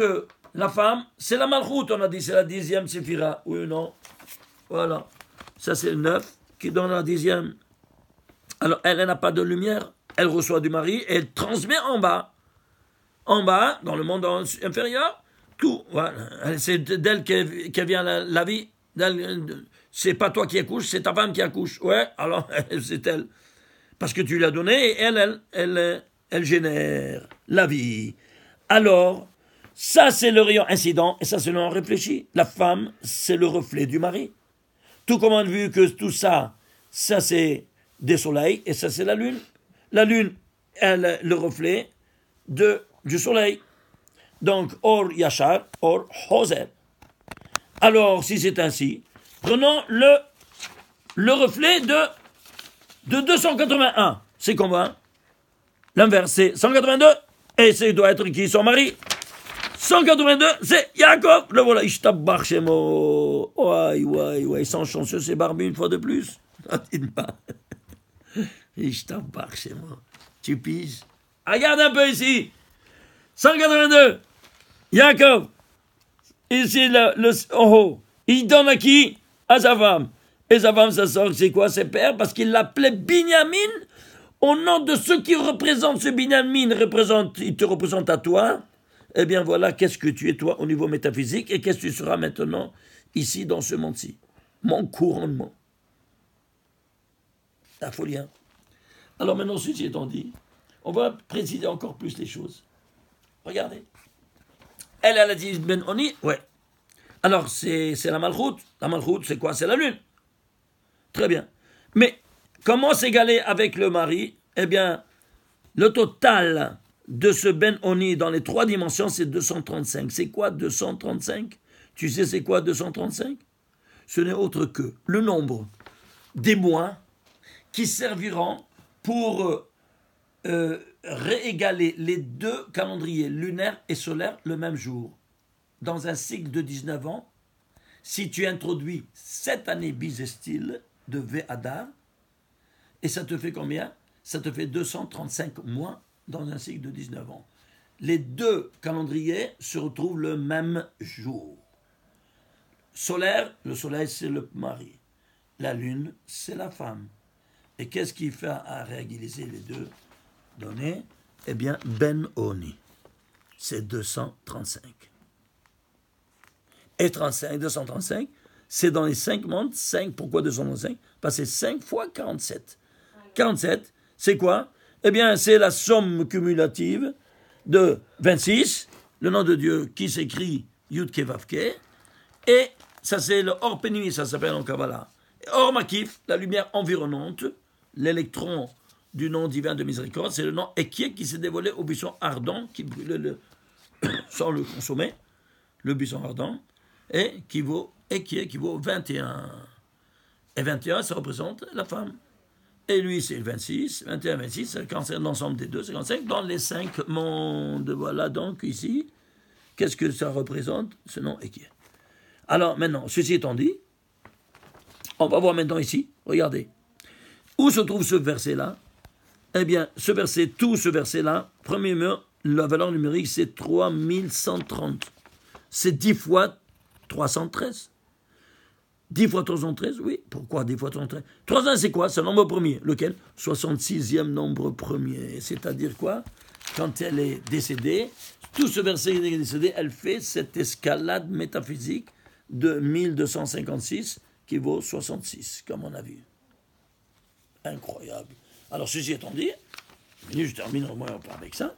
la femme? C'est la Malchut, on a dit, c'est la 10e séphira. Oui ou non? Voilà. Ça, c'est le 9 qui donne la 10e. Alors, elle n'a pas de lumière. Elle reçoit du mari et elle transmet en bas. En bas, dans le monde inférieur, tout. Voilà. C'est d'elle que vient la vie. C'est pas toi qui accouches, c'est ta femme qui accouche. Ouais, alors, c'est elle. Parce que tu l'as donné et elle génère la vie. Alors, ça, c'est le rayon incident et ça, c'est le rayon réfléchi. La femme, c'est le reflet du mari. Tout comme on a vu que tout ça, ça c'est des soleils et ça c'est la lune. La lune, elle est le reflet du soleil. Donc, Or Yachar, Or Hoser. Alors, si c'est ainsi, prenons le reflet de 281. C'est combien? L'inverse, c'est 182. Et ça doit être qui son mari? 182, c'est Yaakov. Le voilà, Ishtabach Shemo. Ouais, ils sont chanceux, c'est barbu une fois de plus. Dites-moi. Ishtabach Shemo. Tu piges. Regarde un peu ici. 182. Yaakov. Ici, il donne à qui? À sa femme. Et sa femme, ça sort, c'est quoi? C'est père, parce qu'il l'appelait Binyamin. Au nom de ceux qui représentent ce Binyamin, il te représente à toi. Eh bien voilà, qu'est-ce que tu es toi au niveau métaphysique et qu'est-ce que tu seras maintenant ici dans ce monde-ci. Mon couronnement. La folie, hein? Alors maintenant, ceci étant dit, on va préciser encore plus les choses. Regardez. Elle a dit Ben Oni, ouais. Alors c'est la Malchut. La Malchut, c'est quoi? C'est la lune. Très bien. Mais comment s'égaler avec le mari? Eh bien, le total de ce Ben Oni dans les 3 dimensions, c'est 235. C'est quoi 235? Tu sais c'est quoi 235? Ce n'est autre que le nombre des mois qui serviront pour réégaler les 2 calendriers lunaires et solaires le même jour. Dans un cycle de 19 ans, si tu introduis 7 années bissextiles de V-Adar, et ça te fait combien? Ça te fait 235 mois dans un cycle de 19 ans. Les 2 calendriers se retrouvent le même jour. Solaire, le soleil c'est le mari. La lune, c'est la femme. Et qu'est-ce qui fait à réégaliser les 2 données? Eh bien, Ben Oni. C'est 235. Et 235, c'est dans les 5 mondes. 5, pourquoi 235? Parce que c'est 5 fois 47. 47, c'est quoi? Eh bien, c'est la somme cumulative de 26, le nom de Dieu qui s'écrit Yud Kevavke, et ça c'est le Or Pénui, ça s'appelle en Kabbalah. Or Makif, la lumière environnante, l'électron du nom divin de miséricorde, c'est le nom Ekie qui s'est dévoilé au buisson ardent, qui brûlait sans le consommer, le buisson ardent, et qui vaut Ekie, qui vaut 21. Et 21, ça représente la femme. Et lui, c'est le 26, 21, 26, c'est l'ensemble des 2, 55, dans les 5 mondes. Voilà donc ici, qu'est-ce que ça représente? Ce nom est qui? Alors maintenant, ceci étant dit, on va voir maintenant ici, regardez. Où se trouve ce verset-là? Eh bien, tout ce verset-là, premièrement, la valeur numérique, c'est 3130. C'est 10 fois 313. 10 fois 313, oui. Pourquoi 10 fois 313? 313, c'est quoi? C'est le nombre premier. Lequel? 66e nombre premier. C'est-à-dire quoi? Quand elle est décédée, tout ce verset est décédé, elle fait cette escalade métaphysique de 1256 qui vaut 66, comme on a vu. Incroyable. Alors, ceci étant dit, je termine au moins avec ça,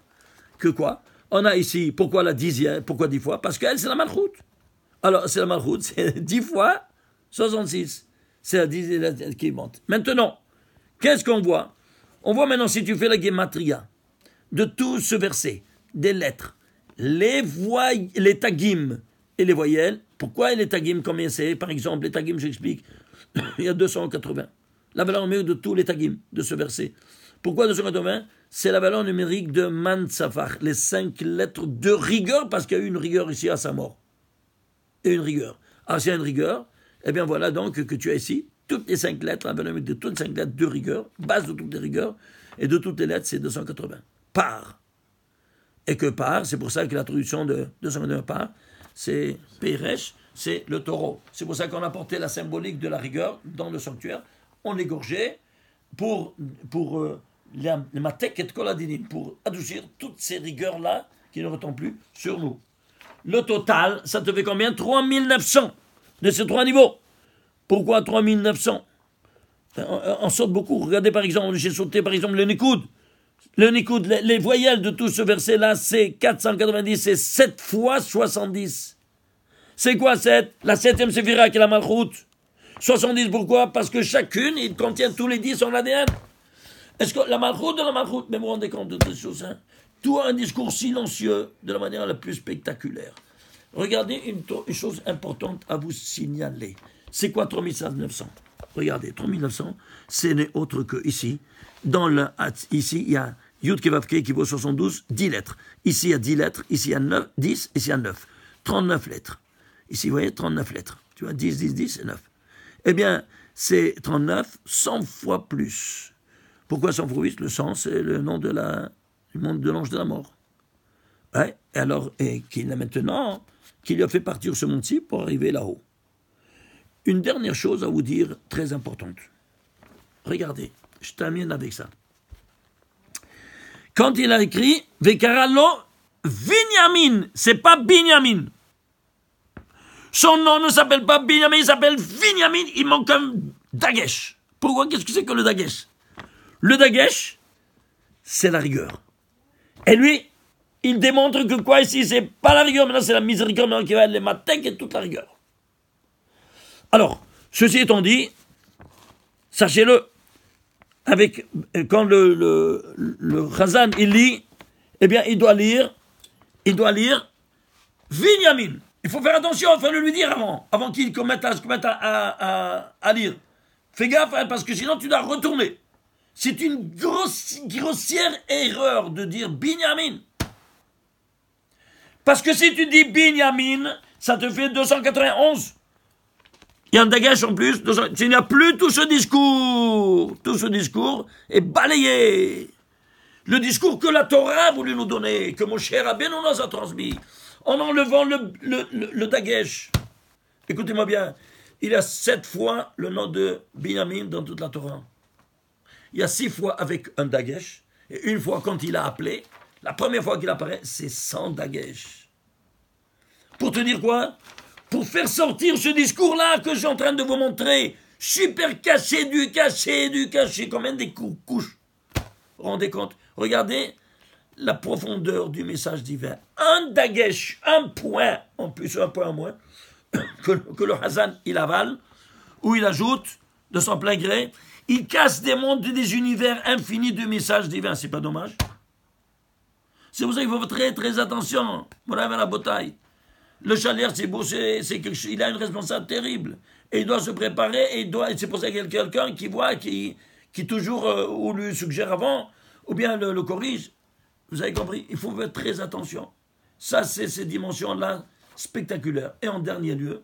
que quoi? On a ici, pourquoi la dixième, pourquoi 10 fois? Parce qu'elle, c'est la malchoute. Alors, c'est la malchoute, c'est 10 fois 66. C'est la dixième qui monte. Maintenant, qu'est-ce qu'on voit? On voit maintenant, si tu fais la gematria de tout ce verset, des lettres, les tagim et les voyelles. Pourquoi les tagim, combien c'est? Par exemple, les tagim, j'explique, il y a 280. La valeur numérique de tous les tagim de ce verset. Pourquoi 280? C'est la valeur numérique de Mansafar, les 5 lettres de rigueur, parce qu'il y a eu une rigueur ici à sa mort. Et une rigueur. Alors, s'il y a une rigueur, eh bien voilà donc que tu as ici toutes les 5 lettres, la valeur numérique de toutes les 5 lettres de rigueur, base de toutes les rigueurs, et de toutes les lettres, c'est 280. Par. Et que par, c'est pour ça que la traduction de 280 par, c'est Péresh, c'est le taureau. C'est pour ça qu'on a porté la symbolique de la rigueur dans le sanctuaire. On égorgeait pour les matek et koladinim, pour adoucir toutes ces rigueurs-là qui ne retombent plus sur nous. Le total, ça te fait combien? 3900 de ces 3 niveaux. Pourquoi 3900? On saute beaucoup. Regardez par exemple, j'ai sauté par exemple le Nikoud. Le Nikoud, les voyelles de tout ce verset-là, c'est 490, c'est 7 fois 70. C'est quoi 7? La 7e séphira qui est la malchoute. 70, pourquoi? Parce que chacune, il contient tous les 10 son ADN. Est-ce que la malchoute de la malchoute, mais vous vous rendez compte de ces choses, hein? Tout a un discours silencieux de la manière la plus spectaculaire. Regardez une chose importante à vous signaler. C'est quoi 3900? Regardez, 3900, ce n'est autre que ici. Ici, il y a Yud Kevavke qui vaut 72, 10 lettres. Ici, il y a 10 lettres. Ici, il y a 9, 10. Ici, il y a 9. 39 lettres. Ici, vous voyez, 39 lettres. Tu vois, 10, 10, 10 et 9. Eh bien, c'est 39, 100 fois plus. Pourquoi 100 fois plus? Le 100, c'est le nom du monde de l'ange de la mort. Ouais, et qu'il a maintenant, qu'il lui a fait partir ce monde-ci pour arriver là-haut. Une dernière chose à vous dire, très importante. Regardez, je termine avec ça. Quand il a écrit « Vekaralo Binyamin », c'est pas Binyamin. Son nom ne s'appelle pas Binyamin, il s'appelle Binyamin, il manque un Dagesh. Pourquoi? Qu'est-ce que c'est que le Dagesh? Le Dagesh, c'est la rigueur. Et lui, il démontre que quoi ici, c'est pas la rigueur, maintenant c'est la miséricorde qui va être les matek et toute la rigueur. Alors, ceci étant dit, sachez-le, quand le Chazan, il lit, eh bien, il doit lire Binyamin. Il faut faire attention, il faut le lui dire avant qu'il commette à lire. Fais gaffe, hein, parce que sinon tu dois retourner. C'est une grossière erreur de dire Binyamin. Parce que si tu dis Binyamin, ça te fait 291. Il y a un dagash en plus. Il n'y a plus tout ce discours. Tout ce discours est balayé. Le discours que la Torah a voulu nous donner, que Moshe Rabbeinu nous a transmis, en enlevant le dagesh. Écoutez-moi bien, il y a 7 fois le nom de Binyamin dans toute la Torah. Il y a 6 fois avec un dagesh, et une fois quand il a appelé, la première fois qu'il apparaît, c'est sans dagesh. Pour te dire quoi? Pour faire sortir ce discours-là que je suis en train de vous montrer, super caché, comme un des couches. Vous vous rendez compte? Regardez la profondeur du message divin. Un dagesh, un point, en plus un point en moins, que le Hazan, il avale, ou il ajoute, de son plein gré, il casse des mondes et des univers infinis de messages divins. C'est pas dommage? C'est pour ça qu'il faut faire très, très attention. Voilà la bataille. Le chalier, c'est beau, il a une responsabilité terrible. Et il doit se préparer, et c'est pour ça qu'il y a quelqu'un qui voit, qui toujours, ou lui suggère avant, ou bien le corrige. Vous avez compris? Il faut faire très attention. Ça, c'est ces dimensions-là spectaculaires. Et en dernier lieu,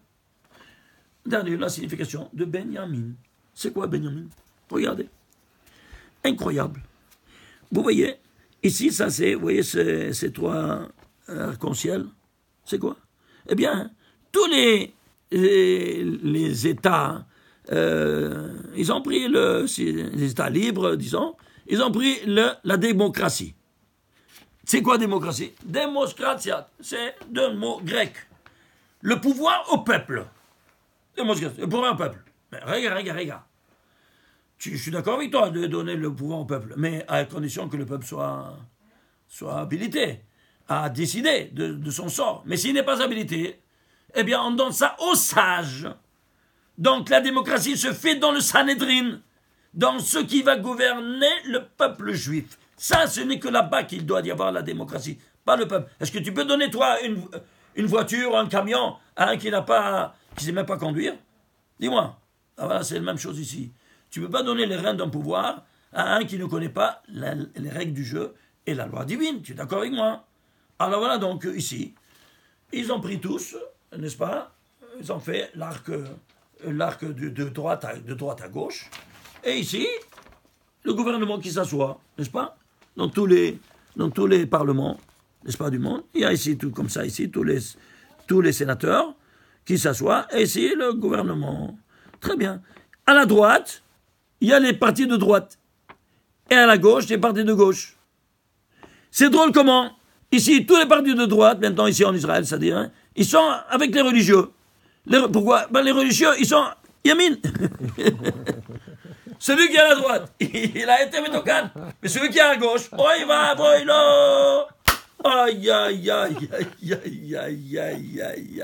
la signification de Benjamin. C'est quoi Benjamin? Regardez. Incroyable. Vous voyez, ici, ça c'est, vous voyez ces trois arcs-en-ciel, c'est quoi? Eh bien, tous les États, ils ont pris les États libres, disons, ils ont pris la démocratie. C'est quoi démocratie? Démocratia, c'est deux mots grecs. Le pouvoir au peuple. Démocratie, le pouvoir au peuple. Mais regarde. Je suis d'accord avec toi de donner le pouvoir au peuple, mais à condition que le peuple soit habilité à décider de son sort. Mais s'il n'est pas habilité, eh bien on donne ça aux sages. Donc la démocratie se fait dans le Sanhédrin, dans ce qui va gouverner le peuple juif. Ça, ce n'est que là-bas qu'il doit y avoir la démocratie, pas le peuple. Est-ce que tu peux donner, toi, une voiture, un camion, à un qui ne sait même pas conduire? Dis-moi. Ah, voilà, c'est la même chose ici. Tu ne peux pas donner les rênes d'un pouvoir à un qui ne connaît pas les règles du jeu et la loi divine. Tu es d'accord avec moi? Alors voilà, donc ici, ils ont pris tous, n'est-ce pas? Ils ont fait l'arc de droite à gauche. Et ici, le gouvernement qui s'assoit, n'est-ce pas? Dans tous les parlements, n'est-ce pas, du monde. Il y a ici, tout comme ça, ici, tous les sénateurs qui s'assoient. Et ici, le gouvernement. Très bien. À la droite, il y a les partis de droite. Et à la gauche, les partis de gauche. C'est drôle comment? Ici, tous les partis de droite, maintenant ici en Israël, c'est-à-dire, hein, ils sont avec les religieux. Pourquoi? Ben, les religieux, ils sont Yamin. Celui qui est à la droite, il a été métocan. Mais celui qui est à gauche, oh, il va, boylo. Aïe, aïe, aïe, aïe, aïe, aïe, aïe, aïe.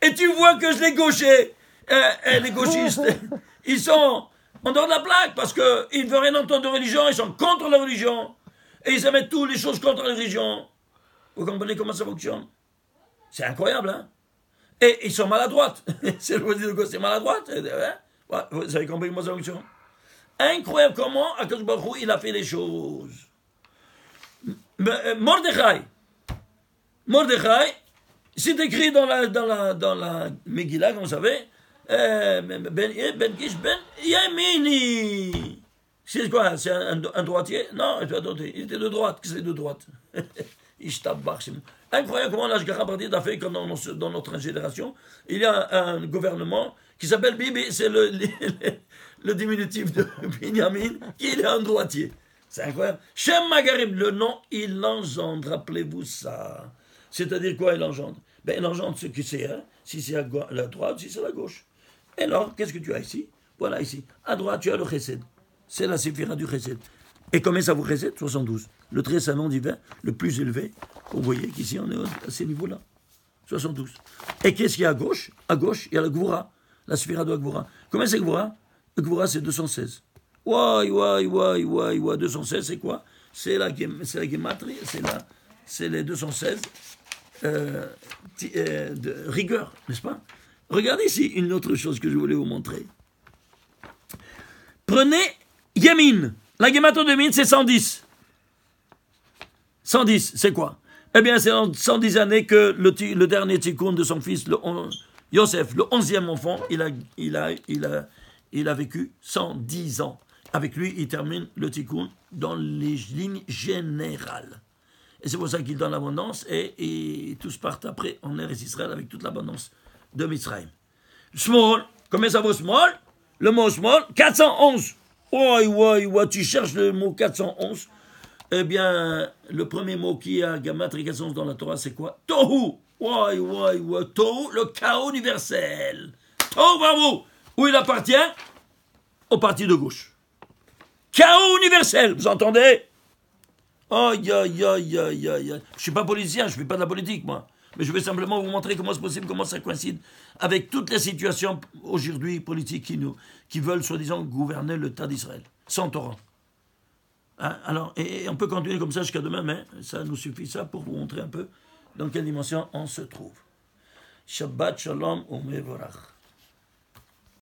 Et tu vois que les gauchers, les gauchistes, ils sont en dehors de la plaque parce qu'ils ne veulent rien entendre de religion, ils sont contre la religion. Et ils émettent toutes les choses contre la religion. Vous comprenez comment ça fonctionne? C'est incroyable, hein? Et ils sont maladroits. C'est le dire de gauche, c'est maladroit. Hein? Vous avez compris comment ça fonctionne? Incroyable comment Akadosh Baruch Hu, il a fait les choses. Mordechai, c'est écrit dans la Megillah, comme vous savez, Ben Kish Ben Yamini. C'est quoi? C'est un droitier? Non, il était de droite. Qu'est-ce que c'est de droite? Incroyable comment l'Ashgacha Pratit a fait comme dans notre génération. Il y a un gouvernement qui s'appelle Bibi, c'est le diminutif de Binyamin, qui est un droitier. C'est incroyable. Shem Magarim, le nom, il engendre, rappelez-vous ça. C'est-à-dire quoi il engendre? Ben, il engendre ce que c'est, hein? Si c'est à la droite, si c'est à la gauche. Et alors, qu'est-ce que tu as ici? Voilà, ici. À droite, tu as le Chesed. C'est la séphira du Chesed. Et combien ça vous Chesed? 72. Le très savant divin, le plus élevé. Vous voyez qu'ici, on est à ces niveaux-là. 72. Et qu'est-ce qu'il y a à gauche? À gauche, il y a la Gvura. La séphira de la Gvura. Combien c'est Gvura? Le Gvura, c'est 216. Ouai, 216, c'est quoi? C'est la gematrie, c'est les 216 de rigueur, n'est-ce pas? Regardez ici une autre chose que je voulais vous montrer. Prenez Yamin. La gematrie de Yamin, c'est 110. 110, c'est quoi? Eh bien, c'est en 110 années que le dernier tikkun de son fils, Yosef, le 11e enfant, il a vécu 110 ans. Avec lui, il termine le tikkun dans les lignes générales. Et c'est pour ça qu'il donne l'abondance et tous partent après en Eretz Israël avec toute l'abondance de Mitzrayim. Small, combien ça vaut small? Le mot small, 411. Tu cherches le mot 411. Eh bien, le premier mot qui a Gematria 411 dans la Torah, c'est quoi? Tohu. Tohu, le chaos universel. Tohu, bravo. Où il appartient? Au parti de gauche. Chaos universel, vous entendez? Aïe. Je ne suis pas politicien, je ne fais pas de la politique, moi. Mais je vais simplement vous montrer comment c'est possible, comment ça coïncide avec toutes les situations aujourd'hui politiques qui veulent, soi-disant, gouverner l'État d'Israël, sans Torah. Hein? Alors, et on peut continuer comme ça jusqu'à demain, mais ça nous suffit ça pour vous montrer un peu dans quelle dimension on se trouve. Shabbat Shalom Umevorach.